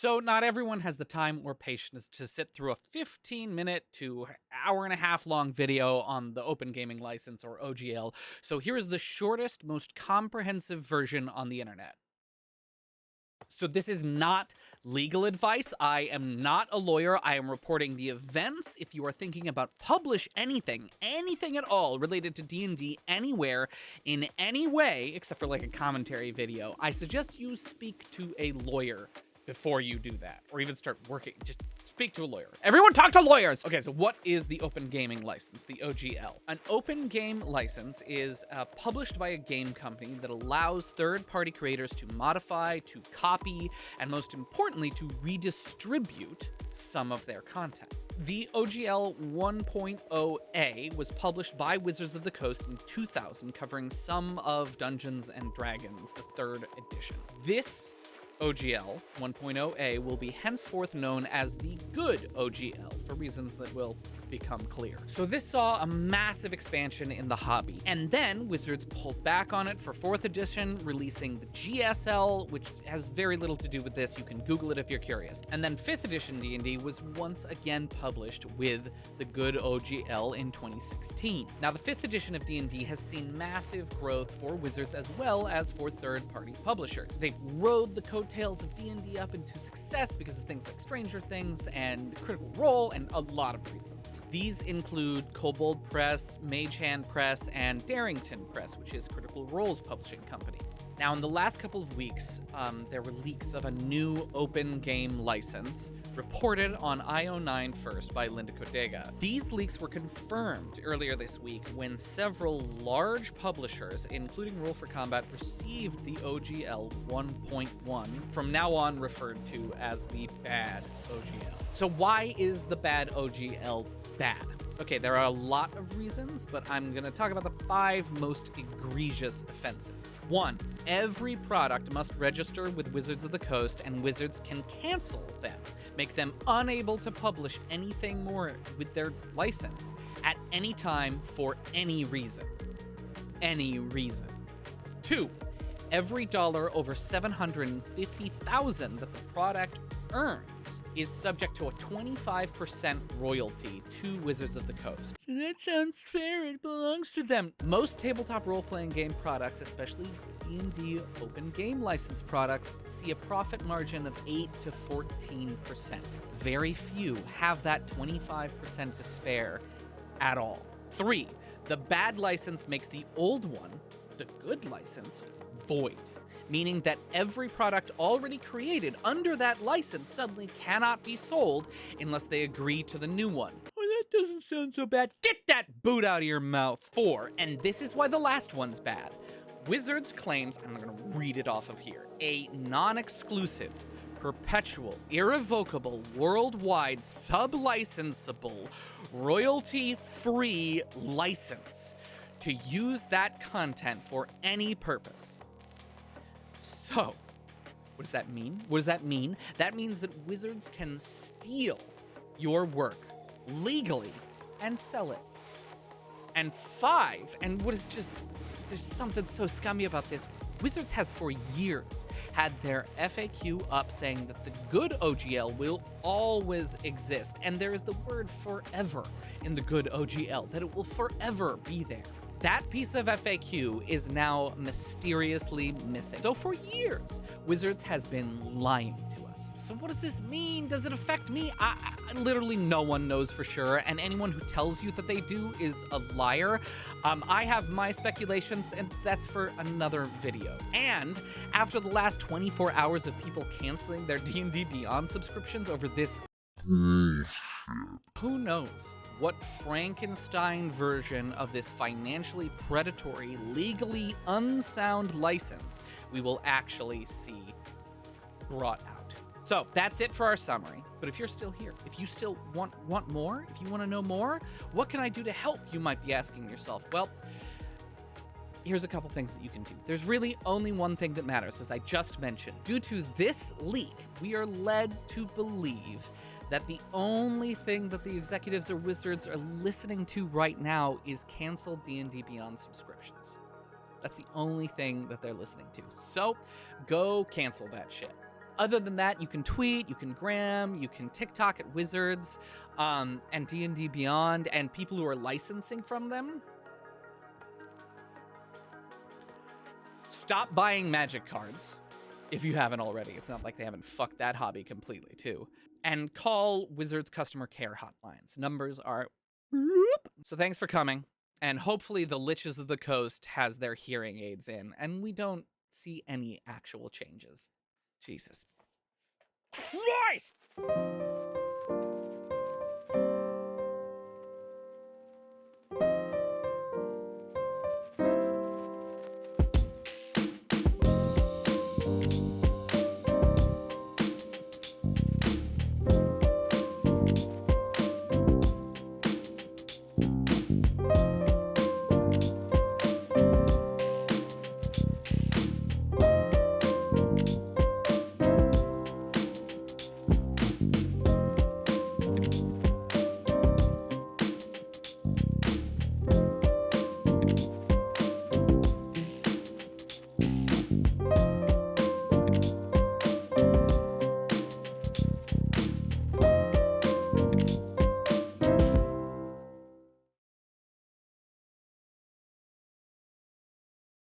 So not everyone has the time or patience to sit through a 15-minute to hour and a half long video on the Open Gaming License, or OGL. So here is the shortest, most comprehensive version on the internet. So this is not legal advice. I am not a lawyer. I am reporting the events. If you are thinking about publish anything at all related to D&D anywhere, in any way, except for like a commentary video, I suggest you speak to a lawyer before you do that, or even start working. Just speak to a lawyer. Everyone talk to lawyers! Okay, so what is the Open Gaming License, the OGL? An open game license is published by a game company that allows third-party creators to modify, to copy, and most importantly, to redistribute some of their content. The OGL 1.0A was published by Wizards of the Coast in 2000, covering some of Dungeons & Dragons, the 3rd edition. This OGL 1.0A will be henceforth known as the Good OGL for reasons that will become clear. So this saw a massive expansion in the hobby, and then Wizards pulled back on it for 4th edition, releasing the GSL, which has very little to do with this. You can Google it if you're curious. And then 5th edition D&D was once again published with the Good OGL in 2016. Now the 5th edition of D&D has seen massive growth for Wizards as well as for third-party publishers. They've rode the coattails of D&D up into success because of things like Stranger Things and Critical Role and a lot of reasons. These include Kobold Press, Mage Hand Press, and Darrington Press, which is Critical Role's publishing company. Now, in the last couple of weeks, there were leaks of a new open game license reported on IO9 First by Linda Codega. These leaks were confirmed earlier this week when several large publishers, including Roll for Combat, received the OGL 1.1, from now on referred to as the bad OGL. So why is the bad OGL bad? Okay, there are a lot of reasons, but I'm going to talk about the 5 most egregious offenses. 1. Every product must register with Wizards of the Coast, and Wizards can cancel them, make them unable to publish anything more with their license at any time for any reason. Any reason. 2. Every dollar over $750,000 that the product earns is subject to a 25% royalty to Wizards of the Coast. That sounds fair, it belongs to them. Most tabletop role-playing game products, especially D&D open game license products, see a profit margin of 8 to 14%. Very few have that 25% to spare at all. 3. The bad license makes the old one, the good license, void, meaning that every product already created under that license suddenly cannot be sold unless they agree to the new one. Oh, that doesn't sound so bad. Get that boot out of your mouth. 4, and this is why the last one's bad. Wizards claims, I'm going to read it off of here, a non-exclusive, perpetual, irrevocable, worldwide, sub-licensable, royalty-free license to use that content for any purpose. So, what does that mean? What does that mean? That means that Wizards can steal your work legally and sell it. And 5, and what is just, there's something so scummy about this. Wizards has for years had their FAQ up saying that the good OGL will always exist. And there is the word forever in the good OGL, that it will forever be there. That piece of FAQ is now mysteriously missing. So for years, Wizards has been lying to us. So what does this mean? Does it affect me? Literally no one knows for sure, and anyone who tells you that they do is a liar. I have my speculations, and that's for another video. And after the last 24 hours of people canceling their D&D Beyond subscriptions over this who knows what Frankenstein version of this financially predatory, legally unsound license we will actually see brought out. So that's it for our summary. But if you're still here, if you still want more, if you want to know more, what can I do to help, you might be asking yourself. Well, here's a couple things that you can do. There's really only one thing that matters, as I just mentioned. Due to this leak, we are led to believe that the only thing that the executives or Wizards are listening to right now is canceled D&D Beyond subscriptions. That's the only thing that they're listening to. So go cancel that shit. Other than that, you can tweet, you can gram, you can TikTok at Wizards, and D&D Beyond, and people who are licensing from them. Stop buying Magic cards if you haven't already. It's not like they haven't fucked that hobby completely, too. And call Wizards customer care hotlines. Numbers are... So thanks for coming. And hopefully the Liches of the Coast has their hearing aids in, and we don't see any actual changes. Jesus Christ!